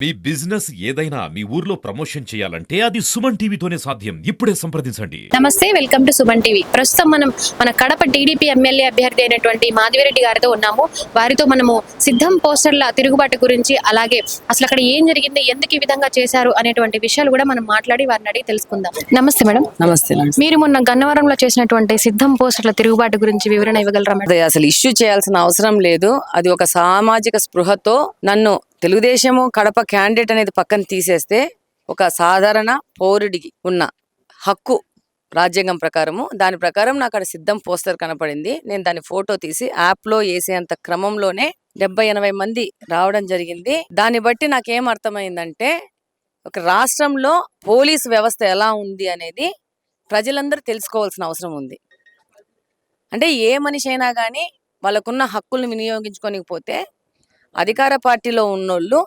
మీ business ఏదైనా మీ ఊర్లో promotion చేయాలంటే అది సుమన్ టీవీతోనే సాధ్యం. ఇప్పుడే సంప్రదించండి. నమస్తే, వెల్కమ్ టు సుమన్ టీవీ. ప్రస్తుతం మనం మన కడప టీడీపీ ఎమ్మెల్యే అభ్యర్థి అయినటువంటి మాధవిరెడ్డి గారితో ఉన్నాము. వారితో మనము సిద్ధం పోస్టర్ల తిరుగుబాటు గురించి, అలాగే అసలు అక్కడ ఏం జరిగింది, ఎందుకు ఈ విధంగా చేశారు అనేటువంటి విషయాలు కూడా మనం మాట్లాడి వారిని అడిగి తెలుసుకుందాం. నమస్తే మేడం. నమస్తే. మీరు మొన్న గన్నవరంలో చేసినటువంటి సిద్ధం పోస్టర్ల తిరుగుబాటు గురించి వివరణ ఇవ్వగలరా మేడం? అది అసలు ఇష్యూ చేయాల్సిన అవసరం లేదు. అది ఒక సామాజిక స్పృహతో నన్ను తెలుగుదేశము కడప క్యాండిడేట్ అనేది పక్కన తీసేస్తే ఒక సాధారణ పౌరుడికి ఉన్న హక్కు రాజ్యాంగం ప్రకారము, దాని ప్రకారం నాకు అక్కడ సిద్ధం పోస్టర్ కనపడింది. నేను దాని ఫోటో తీసి యాప్లో వేసేంత క్రమంలోనే 70-80 మంది రావడం జరిగింది. దాన్ని బట్టి నాకేం అర్థమైందంటే, ఒక రాష్ట్రంలో పోలీసు వ్యవస్థ ఎలా ఉంది అనేది ప్రజలందరూ తెలుసుకోవాల్సిన అవసరం ఉంది. అంటే ఏ మనిషి అయినా కానీ వాళ్ళకున్న హక్కులను వినియోగించుకోనికపోతే అధికార పార్టీలో ఉన్నోళ్ళు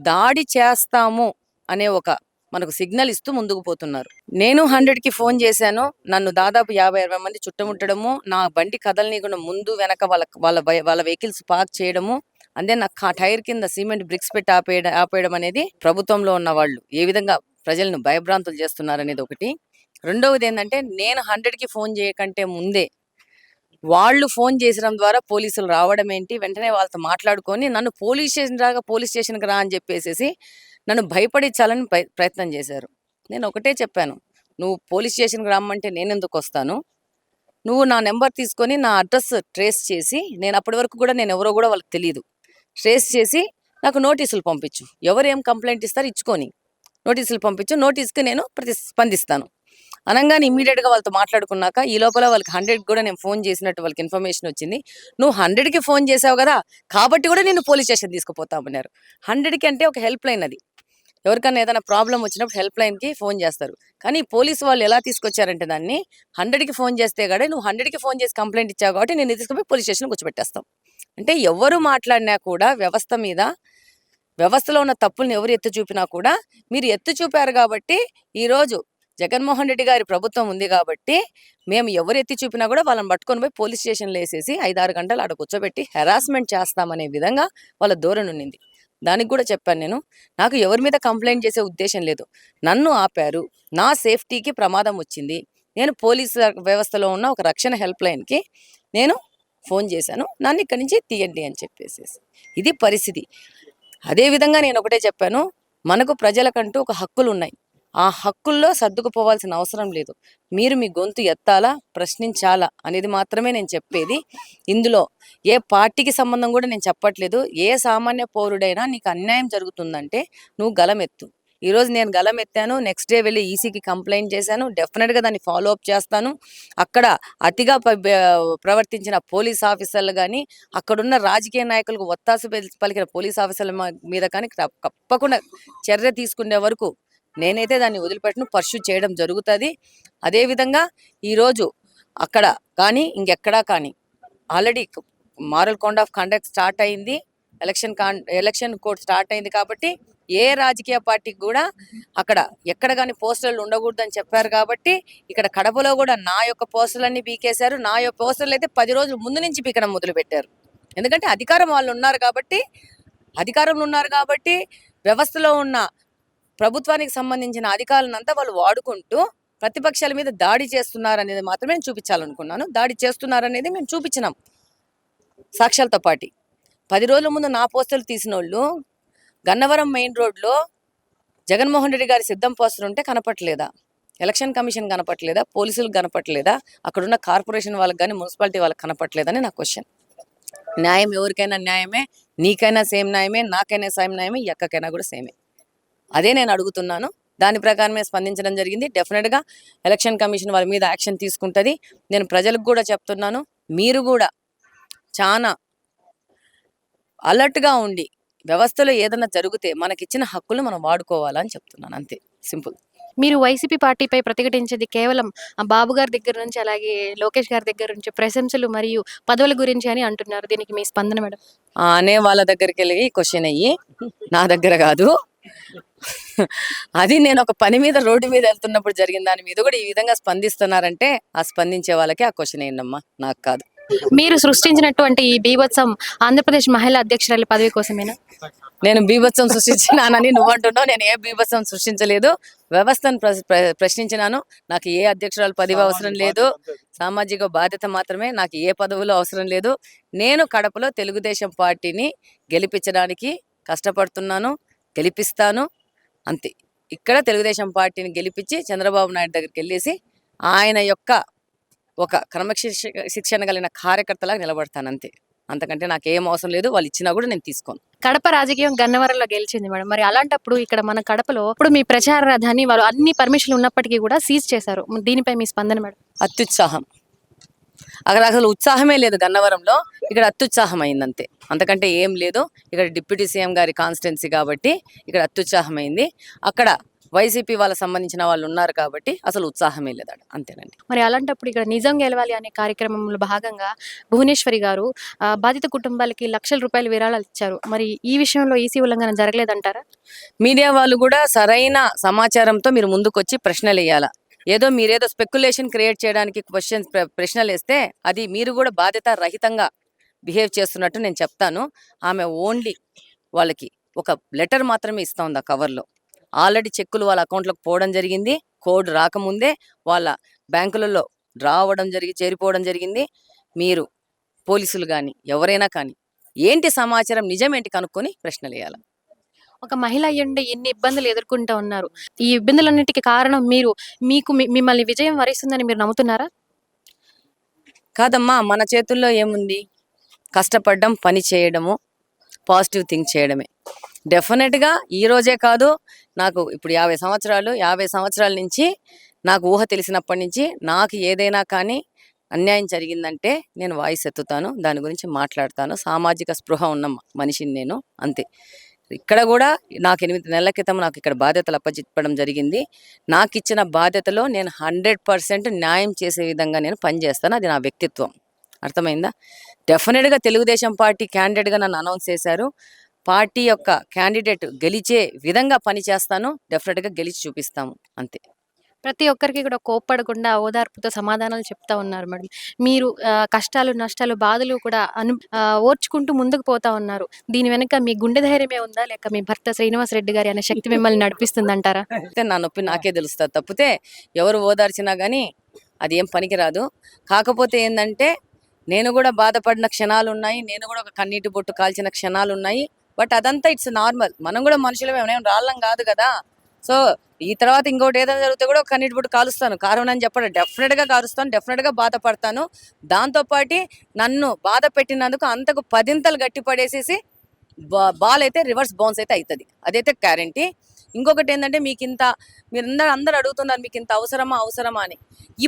దాడి చేస్తాము అనే ఒక మనకు సిగ్నల్ ఇస్తూ ముందుకు పోతున్నారు. నేను 100కి ఫోన్ చేశాను. నన్ను దాదాపు 50-60 మంది చుట్టుముట్టడము, నా బండి కదలనీయకుండా ముందు వెనక వాళ్ళ వెహికల్స్ పార్క్ చేయడము, అందే నాకు టైర్ కింద సిమెంట్ బ్రిక్స్ పెట్టి ఆపేయడం అనేది ప్రభుత్వంలో ఉన్న వాళ్ళు ఏ విధంగా ప్రజలను భయభ్రాంతులు చేస్తున్నారు అనేది ఒకటి. రెండవది ఏంటంటే, నేను 100కి ఫోన్ చేయకంటే ముందే వాళ్ళు ఫోన్ చేసడం ద్వారా పోలీసులు రావడం ఏంటి, వెంటనే వాళ్ళతో మాట్లాడుకొని నన్ను పోలీస్ స్టేషన్కి రా అని చెప్పేసి నన్ను భయపడించాలని ప్రయత్నం చేశారు. నేను ఒకటే చెప్పాను, నువ్వు పోలీస్ స్టేషన్కి రమ్మంటే నేను ఎందుకు వస్తాను? నువ్వు నా నెంబర్ తీసుకొని నా అడ్రస్ ట్రేస్ చేసి, నేను అప్పటి వరకు కూడా నేను ఎవరో కూడా వాళ్ళకి తెలియదు, ట్రేస్ చేసి నాకు నోటీసులు పంపించు. ఎవరు ఏం కంప్లైంట్ ఇస్తారు ఇచ్చుకొని నోటీసులు పంపించు, నోటీస్కి నేను స్పందిస్తాను అనగానే ఇమ్మీడియట్గా వాళ్ళతో మాట్లాడుకున్నాక ఈ లోపల వాళ్ళకి 100కి కూడా నేను ఫోన్ చేసినట్టు వాళ్ళకి ఇన్ఫర్మేషన్ వచ్చింది. నువ్వు 100కి ఫోన్ చేసావు కదా, కాబట్టి కూడా నేను పోలీస్ స్టేషన్ తీసుకుపోతామన్నారు. 100కి అంటే ఒక హెల్ప్ లైన్, అది ఎవరికైనా ఏదైనా ప్రాబ్లం వచ్చినప్పుడు హెల్ప్ లైన్కి ఫోన్ చేస్తారు. కానీ పోలీసు వాళ్ళు ఎలా తీసుకొచ్చారంటే, దాన్ని 100కి ఫోన్ చేస్తే కూడా నువ్వు 100కి ఫోన్ చేసి కంప్లైంట్ ఇచ్చావు కాబట్టి నేను తీసుకుపోయి పోలీస్ స్టేషన్ కూర్చోబెట్టేస్తాం. అంటే ఎవరు మాట్లాడినా కూడా వ్యవస్థ మీద, వ్యవస్థలో ఉన్న తప్పుల్ని ఎవరు ఎత్తి చూపినా కూడా మీరు ఎత్తి చూపారు కాబట్టి ఈరోజు జగన్మోహన్ రెడ్డి గారి ప్రభుత్వం ఉంది కాబట్టి మేము ఎవరు ఎత్తి చూపినా కూడా వాళ్ళని పట్టుకొని పోయి పోలీస్ స్టేషన్లో వేసేసి 5-6 గంటలు ఆడ కూర్చోబెట్టి హెరాస్మెంట్ చేస్తామనే విధంగా వాళ్ళ ధోరణి ఉన్నింది. దానికి కూడా చెప్పాను నేను, నాకు ఎవరి మీద కంప్లైంట్ చేసే ఉద్దేశం లేదు. నన్ను ఆపారు, నా సేఫ్టీకి ప్రమాదం వచ్చింది, నేను పోలీసు వ్యవస్థలో ఉన్న ఒక రక్షణ హెల్ప్ లైన్కి నేను ఫోన్ చేశాను, నన్ను ఇక్కడి నుంచి తీయండి అని చెప్పేసి. ఇది పరిస్థితి. అదేవిధంగా నేను ఒకటే చెప్పాను, మనకు ప్రజలకంటూ ఒక హక్కులు ఉన్నాయి. ఆ హక్కుల్లో సర్దుకుపోవాల్సిన అవసరం లేదు. మీరు మీ గొంతు ఎత్తాలా, ప్రశ్నించాలా అనేది మాత్రమే నేను చెప్పేది. ఇందులో ఏ పార్టీకి సంబంధం కూడా నేను చెప్పట్లేదు. ఏ సామాన్య పౌరుడైనా నీకు అన్యాయం జరుగుతుందంటే నువ్వు గలమెత్తు. ఈరోజు నేను గలం ఎత్తాను, నెక్స్ట్ డే వెళ్ళి ఈసీకి కంప్లైంట్ చేశాను. డెఫినెట్గా దాన్ని ఫాలో అప్ చేస్తాను. అక్కడ అతిగా ప్రవర్తించిన పోలీస్ ఆఫీసర్లు కానీ, అక్కడున్న రాజకీయ నాయకులకు ఒత్తాసు పలికిన పోలీస్ ఆఫీసర్ల మీద కానీ తప్పకుండా చర్య తీసుకునే వరకు నేనైతే దాన్ని వదిలిపెట్టను, పర్సూ చేయడం జరుగుతుంది. అదేవిధంగా ఈరోజు అక్కడ కానీ ఇంకెక్కడా కానీ already moral code of conduct start అయింది, ఎలక్షన్ కోడ్ స్టార్ట్ అయింది. కాబట్టి ఏ రాజకీయ పార్టీకి కూడా అక్కడ ఎక్కడ కానీ పోస్టర్లు ఉండకూడదని చెప్పారు. కాబట్టి ఇక్కడ కడపలో కూడా నా యొక్క పోస్టర్లన్నీ పీకేశారు. నా యొక్క పోస్టర్లు అయితే 10 రోజుల ముందు నుంచి పీకడం మొదలుపెట్టారు. ఎందుకంటే అధికారంలో ఉన్నారు కాబట్టి వ్యవస్థలో ఉన్న ప్రభుత్వానికి సంబంధించిన అధికారులంతా వాళ్ళు వాడుకుంటూ ప్రతిపక్షాల మీద దాడి చేస్తున్నారనేది మాత్రమే నేను చూపించాలనుకున్నాను. దాడి చేస్తున్నారనేది మేము చూపించినాం సాక్ష్యాలతో పాటు. 10 రోజుల ముందు నా పోస్టర్లు తీసిన వాళ్ళు గన్నవరం మెయిన్ రోడ్లో జగన్మోహన్ రెడ్డి గారి సిద్ధం పోస్టర్ ఉంటే కనపట్లేదా? Election commission కనపట్లేదా? పోలీసులకు కనపట్లేదా? అక్కడున్న కార్పొరేషన్ వాళ్ళకి కానీ మున్సిపాలిటీ వాళ్ళకి కనపట్లేదని నా క్వశ్చన్. న్యాయం ఎవరికైనా న్యాయమే, నీకైనా సేమ్ న్యాయమే, నాకైనా సేమ్ న్యాయమే, ఎక్కకైనా కూడా సేమే. అదే నేను అడుగుతున్నాను. దాని ప్రకారమే స్పందించడం జరిగింది. డెఫినెట్గా ఎలక్షన్ కమిషన్ వాళ్ళ మీద యాక్షన్ తీసుకుంటుంది. నేను ప్రజలకు కూడా చెప్తున్నాను, మీరు కూడా చాలా అలర్ట్గా ఉండి వ్యవస్థలో ఏదైనా జరిగితే మనకిచ్చిన హక్కులు మనం వాడుకోవాలని చెప్తున్నాను. అంతే, సింపుల్. మీరు వైసీపీ పార్టీపై ప్రతిఘటించేది కేవలం బాబు గారి దగ్గర నుంచి, అలాగే లోకేష్ గారి దగ్గర నుంచి ప్రశంసలు మరియు పదవుల గురించి అని అంటున్నారు. దీనికి మీ స్పందన మేడం? అనే వాళ్ళ దగ్గరికి వెళ్ళి క్వశ్చన్ అయ్యి, నా దగ్గర కాదు. అది నేను ఒక పని మీద రోడ్డు మీద వెళ్తున్నప్పుడు జరిగిన దాని మీద కూడా ఈ విధంగా స్పందిస్తున్నారంటే ఆ స్పందించే వాళ్ళకి ఆ క్వశ్చన్ అయ్యిందమ్మా, నాకు కాదు. మీరు సృష్టించినటువంటి ఈ బీభత్సం ఆంధ్రప్రదేశ్ మహిళా అధ్యక్షురాలి పదవి కోసమేనా? నేను బీభత్సం సృష్టించినానని నువ్వు అంటున్నావు. నేను ఏ బీభత్సం సృష్టించలేదు. వ్యవస్థను ప్రశ్నించినాను. నాకు ఏ అధ్యక్షురాలు పదవి అవసరం లేదు. సామాజిక బాధ్యత మాత్రమే, నాకు ఏ పదవులు అవసరం లేదు. నేను కడపలో తెలుగుదేశం పార్టీని గెలిపించడానికి కష్టపడుతున్నాను, గెలిపిస్తాను అంతే. ఇక్కడ తెలుగుదేశం పార్టీని గెలిపించి చంద్రబాబు నాయుడు దగ్గరికి వెళ్ళేసి ఆయన యొక్క ఒక శిక్షణ కలిగిన కార్యకర్తలాగా నిలబడతాను అంతే. అంతకంటే నాకు ఏం అవసరం లేదు. వాళ్ళు ఇచ్చినా కూడా నేను తీసుకోను. కడప రాజకీయం గన్నవరంలో గెలిచింది మేడం. మరి అలాంటప్పుడు ఇక్కడ మన కడపలో ఇప్పుడు మీ ప్రచార రథాన్ని వాళ్ళు అన్ని పర్మిషన్లు ఉన్నప్పటికీ కూడా సీజ్ చేశారు. దీనిపై మీ స్పందన మేడం? అత్యుత్సాహం. అక్కడ అసలు ఉత్సాహమే లేదు గన్నవరంలో, ఇక్కడ అత్యుత్సాహం అయింది అంతే. అంతకంటే ఏం లేదు. ఇక్కడ డిప్యూటీ సీఎం గారి కాన్స్టిట్యున్సీ కాబట్టి ఇక్కడ అత్యుత్సాహం అయింది. అక్కడ వైసీపీ వాళ్ళకి సంబంధించిన వాళ్ళు ఉన్నారు కాబట్టి అసలు ఉత్సాహమే లేదు అంతేనండి. మరి అలాంటప్పుడు ఇక్కడ నిజం గెలవాలి అనే కార్యక్రమంలో భాగంగా భువనేశ్వరి గారు బాధిత కుటుంబాలకి లక్షల రూపాయలు విరాళాలు ఇచ్చారు. మరి ఈ విషయంలో ఈసీ ఉల్లంఘన జరగలేదంటారా? మీడియా వాళ్ళు కూడా సరైన సమాచారంతో మీరు ముందుకొచ్చి ప్రశ్నలు వేయాలా. మీరేదో స్పెక్యులేషన్ క్రియేట్ చేయడానికి ప్రశ్నలు వేస్తే అది మీరు కూడా బాధ్యత రహితంగా బిహేవ్ చేస్తున్నట్టు నేను చెప్తాను. ఆమె ఓన్లీ వాళ్ళకి ఒక లెటర్ మాత్రమే ఇస్తా ఉంది ఆ కవర్లో. ఆల్రెడీ చెక్కులు వాళ్ళ అకౌంట్లోకి పోవడం జరిగింది. కోడ్ రాకముందే వాళ్ళ బ్యాంకులలో చేరిపోవడం జరిగింది. మీరు పోలీసులు కానీ ఎవరైనా కానీ ఏంటి సమాచారం నిజమేంటి కనుక్కొని ప్రశ్నలు వేయాలి. ఒక మహిళ అయ్యండి ఎన్ని ఇబ్బందులు ఎదుర్కొంటూ ఉన్నారు. ఈ ఇబ్బందులన్నిటికీ కారణం మిమ్మల్ని విజయం వరిస్తుందని మీరు నమ్ముతున్నారా? కాదమ్మా, మన చేతుల్లో ఏముంది? కష్టపడడం, పని చేయడము, పాజిటివ్ థింక్ చేయడమే. డెఫినెట్గా ఈ రోజే కాదు, నాకు ఇప్పుడు 50 సంవత్సరాల నుంచి నాకు ఊహ తెలిసినప్పటి నుంచి నాకు ఏదైనా కానీ అన్యాయం జరిగిందంటే నేను వాయిస్ ఎత్తుతాను, దాని గురించి మాట్లాడతాను. సామాజిక స్పృహ ఉన్న మనిషిని నేను అంతే. ఇక్కడ కూడా నాకు 8 నెలల క్రితం నాకు ఇక్కడ బాధ్యతలు అప్పచెప్పడం జరిగింది. నాకు ఇచ్చిన బాధ్యతలో నేను 100% న్యాయం చేసే విధంగా నేను పనిచేస్తాను. అది నా వ్యక్తిత్వం. అర్థమైందా? డెఫినెట్గా తెలుగుదేశం పార్టీ క్యాండిడేట్గా నన్ను అనౌన్స్ చేశారు. పార్టీ యొక్క క్యాండిడేట్ గెలిచే విధంగా పని చేస్తాను. డెఫినెట్గా గెలిచి చూపిస్తాము అంతే. ప్రతి ఒక్కరికి కూడా కోప్పడకుండా ఓదార్పుతో సమాధానాలు చెప్తా ఉన్నారు మేడం. మీరు కష్టాలు, నష్టాలు, బాధలు కూడా ఓర్చుకుంటూ ముందుకు పోతా ఉన్నారు. దీని వెనుక మీ గుండె ధైర్యమే ఉందా, లేక మీ భర్త శ్రీనివాస్ రెడ్డి గారి అనే శక్తి మిమ్మల్ని నడిపిస్తుందంటారా? అయితే నా నొప్పి నాకే తెలుస్తుంది తప్పితే ఎవరు ఓదార్చినా కానీ అది ఏం పనికిరాదు. కాకపోతే ఏంటంటే నేను కూడా బాధపడిన క్షణాలు ఉన్నాయి, నేను కూడా ఒక కన్నీటి బొట్టు కాల్చిన క్షణాలు ఉన్నాయి. బట్ అదంతా ఇట్స్ నార్మల్. మనం కూడా మనుషులమే, మనం రాళ్ళం కాదు కదా. సో ఈ తర్వాత ఇంకోటి ఏదైనా జరిగితే కూడా ఒక కన్నీటి బొట్టు కాలుస్తాను. కారణం అని చెప్పడం డెఫినెట్గా కాలుస్తాను, డెఫినెట్గా బాధపడతాను. దాంతోపాటు నన్ను బాధ పెట్టినందుకు అంతకు 10 గట్టి పడేసేసి బాల్ అయితే రివర్స్ బౌన్స్ అయితే అవుతుంది, అదైతే గ్యారంటీ. ఇంకొకటి ఏంటంటే అందరూ అడుగుతున్నారు మీకు ఇంత అవసరమా అని.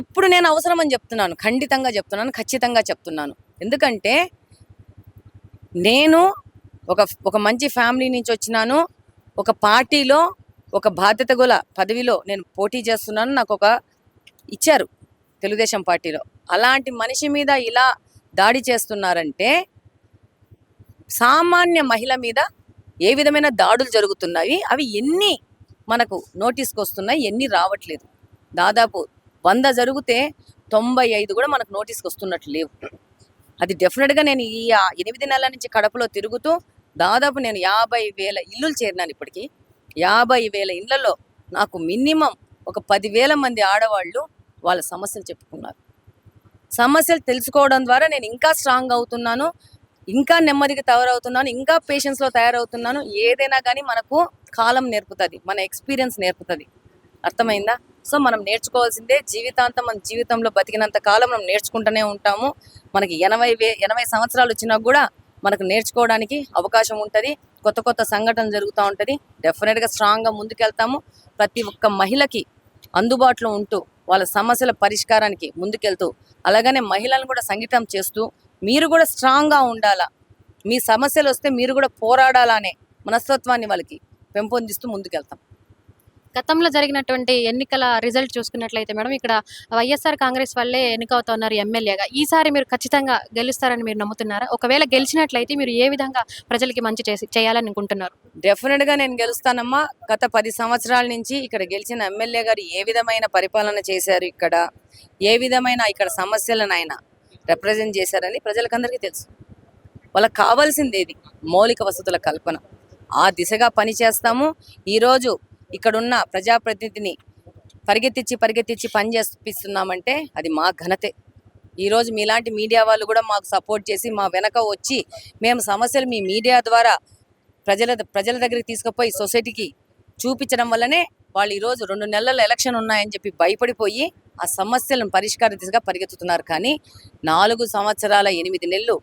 ఇప్పుడు నేను అవసరం అని చెప్తున్నాను, ఖచ్చితంగా చెప్తున్నాను. ఎందుకంటే నేను ఒక మంచి ఫ్యామిలీ నుంచి వచ్చినాను. ఒక పార్టీలో ఒక బాధ్యత గల పదవిలో నేను పోటీ చేస్తున్నాను. నాకు ఇచ్చారు తెలుగుదేశం పార్టీలో. అలాంటి మనిషి మీద ఇలా దాడి చేస్తున్నారంటే సామాన్య మహిళ మీద ఏ విధమైన దాడులు జరుగుతున్నాయి, అవి ఎన్ని మనకు నోటీస్కి వస్తున్నాయి, ఎన్ని రావట్లేదు. దాదాపు 100 జరిగితే 95 కూడా మనకు నోటీస్కి వస్తున్నట్లు లేవు. అది డెఫినెట్గా నేను ఈ 8 నెలల నుంచి కడపలో తిరుగుతూ దాదాపు నేను 50,000 ఇల్లులు చేరినాను. ఇప్పటికీ 50,000 ఇళ్లలో నాకు మినిమం ఒక 10,000 మంది ఆడవాళ్ళు వాళ్ళ సమస్యలు చెప్పుకున్నారు. సమస్యలు తెలుసుకోవడం ద్వారా నేను ఇంకా స్ట్రాంగ్ అవుతున్నాను, ఇంకా నెమ్మదిగా తయారవుతున్నాను, ఇంకా పేషెన్స్లో తయారవుతున్నాను. ఏదైనా కానీ మనకు కాలం నేర్పుతుంది, మన ఎక్స్పీరియన్స్ నేర్పుతుంది. అర్థమైందా? సో మనం నేర్చుకోవాల్సిందే. జీవితాంతం మన జీవితంలో బతికినంత కాలం మనం నేర్చుకుంటూనే ఉంటాము. మనకి 80 సంవత్సరాలు వచ్చినా కూడా మనకు నేర్చుకోవడానికి అవకాశం ఉంటుంది. కొత్త సంఘటనలు జరుగుతూ ఉంటుంది. డెఫినెట్గా స్ట్రాంగ్గా ముందుకెళ్తాము. ప్రతి ఒక్క మహిళకి అందుబాటులో ఉంటూ వాళ్ళ సమస్యల పరిష్కారానికి ముందుకెళ్తూ, అలాగనే మహిళలను కూడా సంఘటితం చేస్తూ మీరు కూడా స్ట్రాంగ్గా ఉండాలా, మీ సమస్యలు వస్తే మీరు కూడా పోరాడాలా అనే మనస్తత్వాన్ని వాళ్ళకి పెంపొందిస్తూ ముందుకెళ్తాం. గతంలో జరిగినటువంటి ఎన్నికల రిజల్ట్ చూసుకున్నట్లయితే మేడం, ఇక్కడ వైఎస్ఆర్ కాంగ్రెస్ వాళ్ళే ఎన్నికవుతా ఉన్నారు ఎమ్మెల్యేగా. ఈసారి మీరు ఖచ్చితంగా గెలుస్తారని మీరు నమ్ముతున్నారా? ఒకవేళ గెలిచినట్లయితే మీరు ఏ విధంగా ప్రజలకి మంచి చేయాలని అనుకుంటున్నారు? డెఫినెట్గా నేను గెలుస్తానమ్మా. గత 10 సంవత్సరాల నుంచి ఇక్కడ గెలిచిన ఎమ్మెల్యే గారు ఏ విధమైన పరిపాలన చేశారు, ఇక్కడ ఏ విధమైన ఇక్కడ సమస్యలను ఆయన రిప్రజెంట్ చేశారని ప్రజలకందరికీ తెలుసు. వాళ్ళకి కావాల్సింది ఏది? మౌలిక వసతుల కల్పన. ఆ దిశగా పని చేస్తాము. ఈరోజు ఇక్కడున్న ప్రజాప్రతినిధిని పరిగెత్తించి పని చేపిస్తున్నామంటే అది మా ఘనతే. ఈరోజు మీలాంటి మీడియా వాళ్ళు కూడా మాకు సపోర్ట్ చేసి మా వెనక వచ్చి మేము సమస్యలు మీ మీడియా ద్వారా ప్రజల దగ్గరికి తీసుకుపోయి సొసైటీకి చూపించడం వల్లనే వాళ్ళు ఈరోజు 2 నెలల ఎలక్షన్ ఉన్నాయని చెప్పి భయపడిపోయి ఆ సమస్యలను పరిష్కార దిశగా పరిగెత్తుతున్నారు. కానీ 4 సంవత్సరాల 8 నెలలు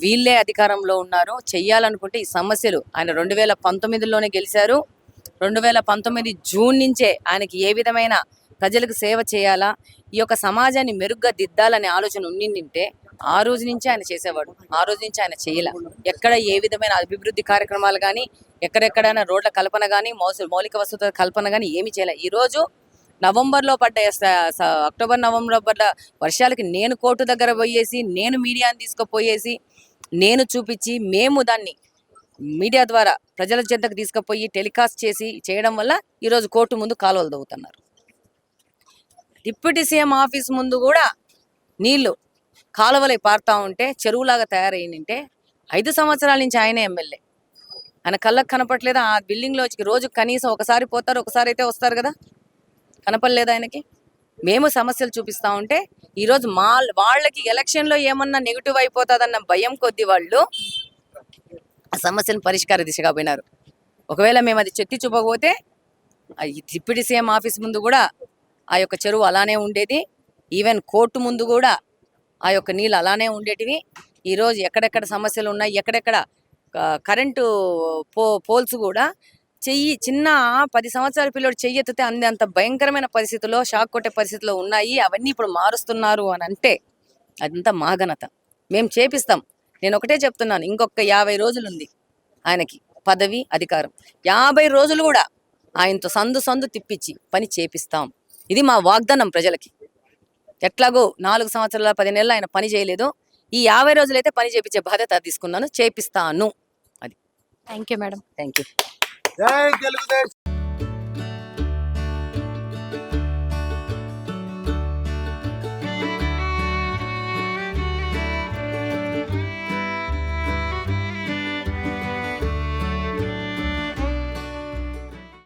వీళ్ళే అధికారంలో ఉన్నారు. చెయ్యాలనుకుంటే ఈ సమస్యలు ఆయన 2019లోనే గెలిచారు. 2019 జూన్ నుంచే ఆయనకి ఏ విధమైన ప్రజలకు సేవ చేయాలా, ఈ యొక్క సమాజాన్ని మెరుగ్గా దిద్దాలనే ఆలోచన ఉండింటే ఆ రోజు నుంచి ఆయన చేసేవాడు. ఆ రోజు నుంచి ఆయన చేయలే. ఎక్కడ ఏ విధమైన అభివృద్ధి కార్యక్రమాలు కానీ, ఎక్కడెక్కడైనా రోడ్ల కల్పన కానీ, మౌలిక వసతుల కల్పన కానీ ఏమీ చేయలే. ఈరోజు అక్టోబర్ నవంబర్లో పడ్డ వర్షాలకి నేను కోర్టు దగ్గర పోయేసి, నేను మీడియాని తీసుకుపోయేసి, నేను చూపించి, మేము దాన్ని మీడియా ద్వారా ప్రజల చెంతకు తీసుకుపోయి టెలికాస్ట్ చేయడం వల్ల ఈరోజు కోర్టు ముందు కాలువలు తవ్వుతున్నారు. డిప్యూటీ సీఎం ఆఫీస్ ముందు కూడా నీళ్లు కాలువలై పారుతా ఉంటే చెరువులాగా తయారైందంటే 5 సంవత్సరాల నుంచి ఆయనే ఎమ్మెల్యే. ఆయన కళ్ళకు కనపట్లేదా? ఆ బిల్డింగ్లో రోజు కనీసం ఒకసారి పోతారు, ఒకసారి అయితే వస్తారు కదా, కనపడలేదు ఆయనకి. మేము సమస్యలు చూపిస్తా ఉంటే ఈరోజు వాళ్ళకి ఎలక్షన్లో ఏమన్నా నెగిటివ్ అయిపోతుందన్న భయం కొద్ది వాళ్ళు ఆ సమస్యను పరిష్కార దిశగా పోయినారు. ఒకవేళ మేము అది చెత్తి చూపకపోతే డిప్యూటీ సీఎం ఆఫీస్ ముందు కూడా ఆ యొక్క చెరువు అలానే ఉండేది. ఈవెన్ కోర్టు ముందు కూడా ఆ యొక్క నీళ్ళు అలానే ఉండేటివి. ఈరోజు ఎక్కడెక్కడ సమస్యలు ఉన్నాయి, ఎక్కడెక్కడ కరెంటు పోల్స్ కూడా చిన్న 10 సంవత్సరాల పిల్లడు చెయ్యెత్తితే అంత భయంకరమైన పరిస్థితుల్లో, షాక్ కొట్టే పరిస్థితిలో ఉన్నాయి. అవన్నీ ఇప్పుడు మారుస్తున్నారు అని అంటే అదంతా మా ఘనత. మేము చేపిస్తాం. నేను ఒకటే చెప్తున్నాను, ఇంకొక 50 రోజులు ఉంది ఆయనకి పదవి అధికారం. 50 రోజులు కూడా ఆయనతో సందు తిప్పించి పని చేపిస్తాం. ఇది మా వాగ్దానం ప్రజలకి. ఎట్లాగో 4 సంవత్సరాల 10 నెలలు ఆయన పని చేయలేదు. ఈ 50 రోజులైతే పని చేపించే బాధ్యత తీసుకున్నాను, చేపిస్తాను. అది. Thank you madam. Thank you.